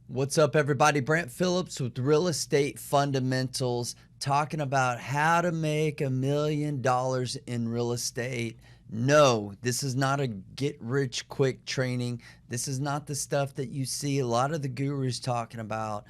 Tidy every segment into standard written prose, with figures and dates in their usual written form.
What's up, everybody? Brant Phillips with Real Estate Fundamentals, talking about how to make $1 million in real estate. No, this is not a get rich quick training. This is not the stuff that you see a lot of the gurus talking about.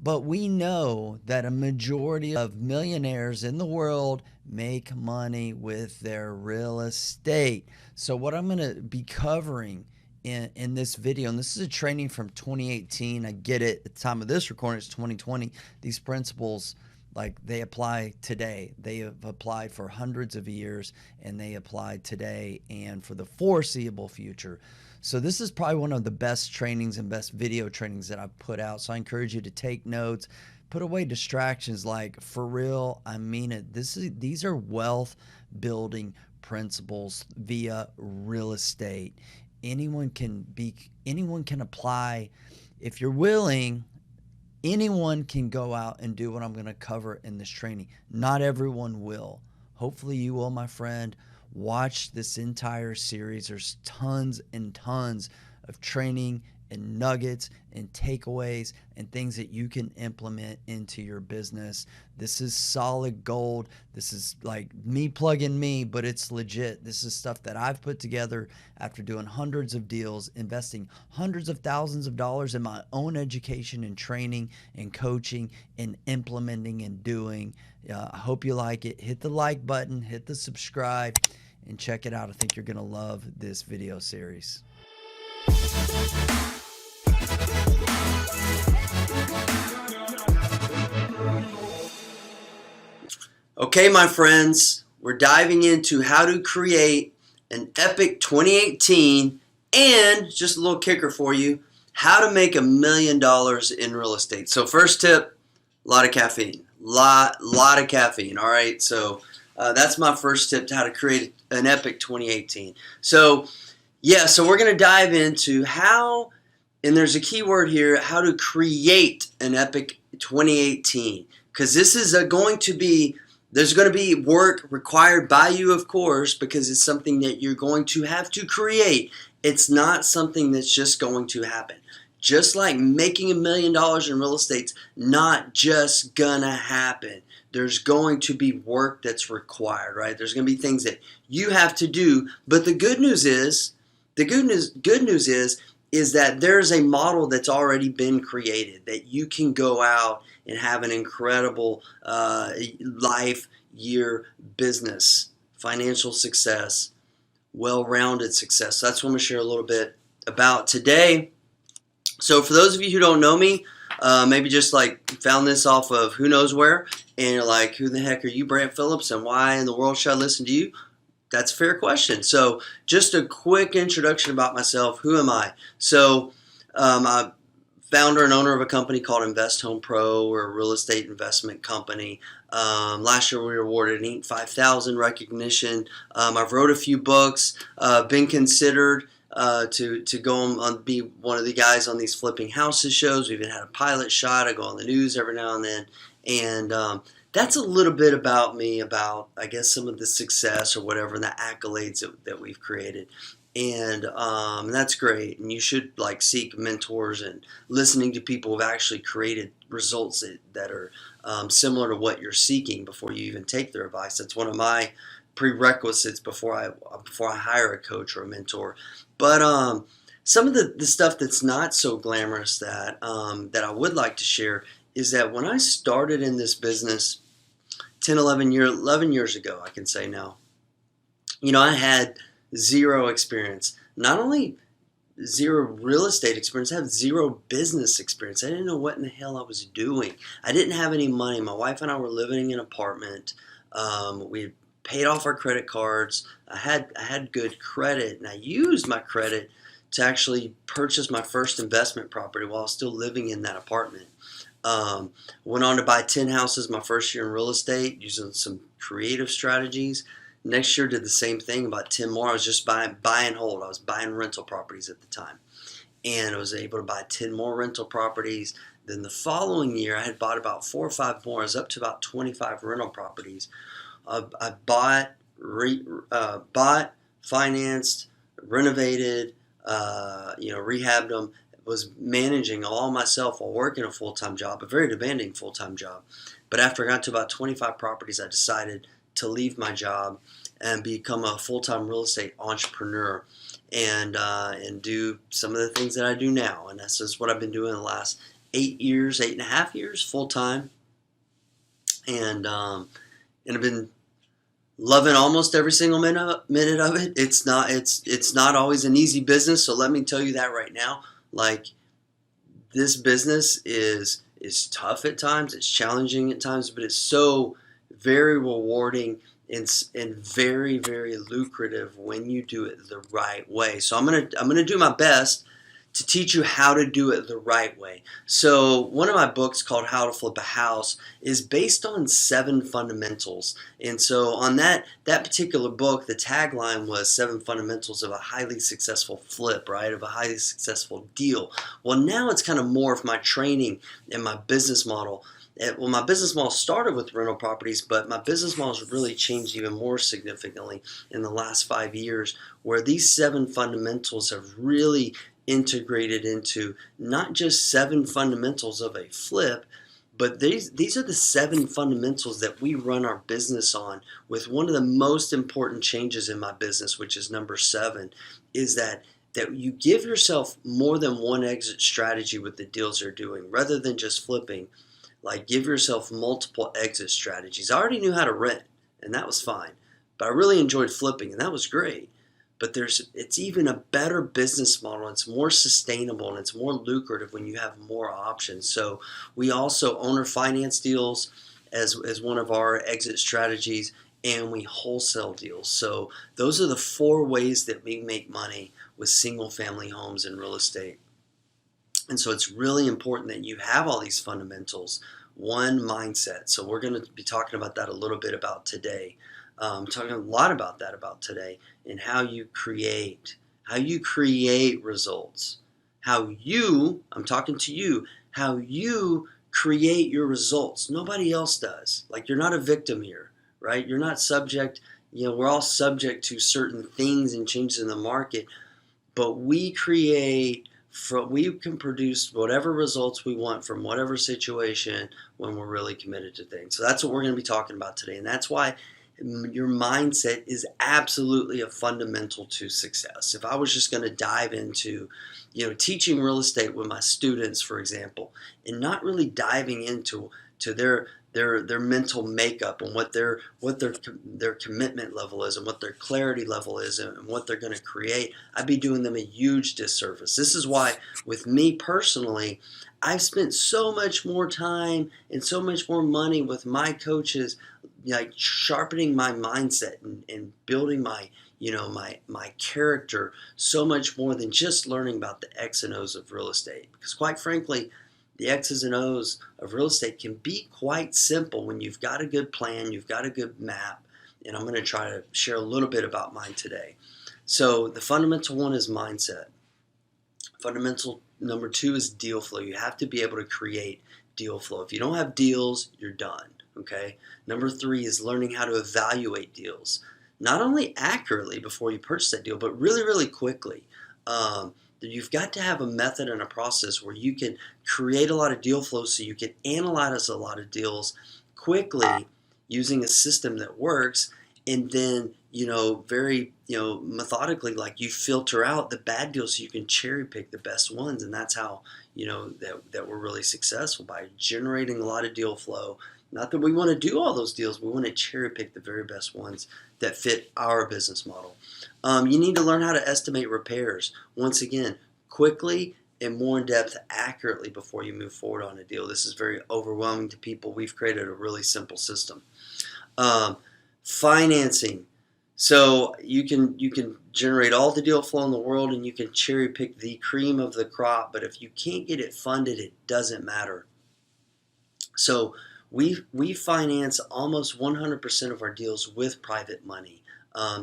But we know that a majority of millionaires in the world make money with their real estate. So, what I'm going to be covering in this video, and this is a training from 2018. I get it. At the time of this recording, it's 2020. These principles, like, they apply today. They have applied for hundreds of years, and they apply today and for the foreseeable future. So this is probably one of the best trainings and best video trainings that I've put out. So I encourage you to take notes, put away distractions. Like, for real, I mean it. These are wealth building principles via real estate. Anyone can apply. If you're willing, anyone can go out and do what I'm going to cover in this training. Not everyone will. Hopefully you will, my friend. Watch this entire series. There's tons and tons of training and nuggets and takeaways and things that you can implement into your business. This is solid gold. This is like me plugging me, but it's legit. This is stuff that I've put together after doing hundreds of deals, investing hundreds of thousands of dollars in my own education and training and coaching and implementing and doing. I hope you like it. Hit the like button, hit the subscribe, and check it out. I think you're going to love this video series. Okay, my friends, we're diving into how to create an epic 2018 and, just a little kicker for you, how to make $1 million in real estate. So first tip, a lot of caffeine. Lot of caffeine, all right? So that's my first tip to how to create an epic 2018. So we're going to dive into how, and there's a key word here, how to create an epic 2018. Because this is there's going to be work required by you, of course, because it's something that you're going to have to create. It's not something that's just going to happen. Just like making $1 million in real estate's not just gonna happen. There's going to be work that's required, right? There's going to be things that you have to do. But the good news is that there's a model that's already been created that you can go out and have an incredible life, year, business, financial success, well-rounded success. So that's what I'm going to share a little bit about today. So for those of you who don't know me, maybe just like found this off of who knows where, and you're like, who the heck are you, Brant Phillips, and why in the world should I listen to you? That's a fair question. So just a quick introduction about myself. Who am I? So I'm founder and owner of a company called Invest Home Pro. We're a real estate investment company. Last year we were awarded an Inc. 5000 recognition. I've wrote a few books, been considered to go on be one of the guys on these flipping houses shows. We've even had a pilot shot. I go on the news every now and then. And that's a little bit about me, about, I guess, some of the success or whatever, and the accolades that we've created. And that's great. And you should like seek mentors and listening to people who've actually created results that are similar to what you're seeking before you even take their advice. That's one of my prerequisites before I hire a coach or a mentor. But some of the stuff that's not so glamorous that I would like to share is that when I started in this business 11 years ago, I can say now, I had zero experience. Not only zero real estate experience, I have zero business experience. I didn't know what in the hell I was doing. I didn't have any money. My wife and I were living in an apartment. We had paid off our credit cards. I had good credit, and I used my credit to actually purchase my first investment property while I was still living in that apartment. Went on to buy 10 houses my first year in real estate using some creative strategies. Next year did the same thing, about 10 more. I was just buy and hold. I was buying rental properties at the time. And I was able to buy 10 more rental properties. Then the following year, I had bought about 4 or 5 more. I was up to about 25 rental properties. I bought, financed, renovated, rehabbed them, was managing all myself while working a full-time job, a very demanding full-time job. But after I got to about 25 properties, I decided to leave my job and become a full-time real estate entrepreneur and do some of the things that I do now. And that's just what I've been doing the last 8 years, 8.5 years, full-time. And I've been loving almost every single minute of it. It's not always an easy business, so let me tell you that right now. Like, this business is tough at times, it's challenging at times, but it's so very rewarding and very, very lucrative when you do it the right way. So I'm gonna do my best to teach you how to do it the right way. So one of my books, called How to Flip a House, is based on 7 fundamentals. And so on that particular book, the tagline was 7 fundamentals of a highly successful flip, right? Of a highly successful deal. Well, now it's kind of more of my training and my business model. Well, my business model started with rental properties, but my business model has really changed even more significantly in the last 5 years, where these 7 fundamentals have really integrated into not just 7 fundamentals of a flip, but these are the 7 fundamentals that we run our business on, with one of the most important changes in my business, which is number 7, is that you give yourself more than one exit strategy with the deals you're doing, rather than just flipping. Like, give yourself multiple exit strategies. I already knew how to rent, and that was fine, but I really enjoyed flipping, and that was great. But it's even a better business model. It's more sustainable and it's more lucrative when you have more options. So we also owner finance deals as one of our exit strategies, and we wholesale deals. So those are the 4 ways that we make money with single family homes and real estate. And so it's really important that you have all these fundamentals. One, mindset. So we're going to be talking about that a little bit about today. Talking a lot about that about today, and how you create results. I'm talking to you, how you create your results. Nobody else does. Like, you're not a victim here, right? You're not subject, we're all subject to certain things and changes in the market, but we can produce whatever results we want from whatever situation when we're really committed to things. So that's what we're going to be talking about today, and that's why your mindset is absolutely a fundamental to success. If I was just going to dive into, teaching real estate with my students, for example, and not really diving into their mental makeup and what their commitment level is and what their clarity level is and what they're going to create, I'd be doing them a huge disservice. This is why, with me personally, I've spent so much more time and so much more money with my coaches, like sharpening my mindset and building my character, so much more than just learning about the X and O's of real estate. Because quite frankly, the X's and O's of real estate can be quite simple when you've got a good plan, you've got a good map, and I'm going to try to share a little bit about mine today. So the fundamental one is mindset. Fundamental number 2 is deal flow. You have to be able to create deal flow. If you don't have deals, you're done. Okay. Number 3 is learning how to evaluate deals, not only accurately before you purchase that deal, but really, really quickly. You've got to have a method and a process where you can create a lot of deal flow, so you can analyze a lot of deals quickly using a system that works, and then very methodically, like, you filter out the bad deals so you can cherry pick the best ones. And that's how that we're really successful, by generating a lot of deal flow. Not that we want to do all those deals, we want to cherry pick the very best ones that fit our business model. You need to learn how to estimate repairs, once again, quickly and more in depth, accurately, before you move forward on a deal. This is very overwhelming to people. We've created a really simple system. Financing. So you can generate all the deal flow in the world, and you can cherry pick the cream of the crop, but if you can't get it funded, it doesn't matter. So we finance almost 100% of our deals with private money.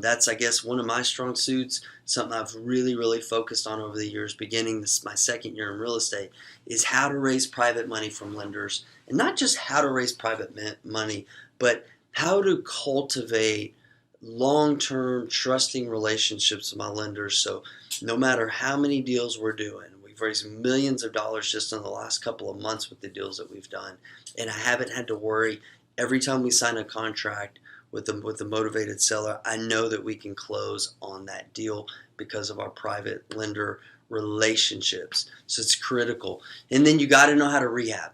That's, I guess, one of my strong suits, something I've really, really focused on over the years, beginning my 2nd year in real estate, is how to raise private money from lenders. And not just how to raise private money, but how to cultivate long-term trusting relationships with my lenders. So no matter how many deals we're doing, We've raised millions of dollars just in the last couple of months with the deals that we've done. And I haven't had to worry. Every time we sign a contract with the motivated seller, I know that we can close on that deal because of our private lender relationships. So it's critical. And then you got to know how to rehab.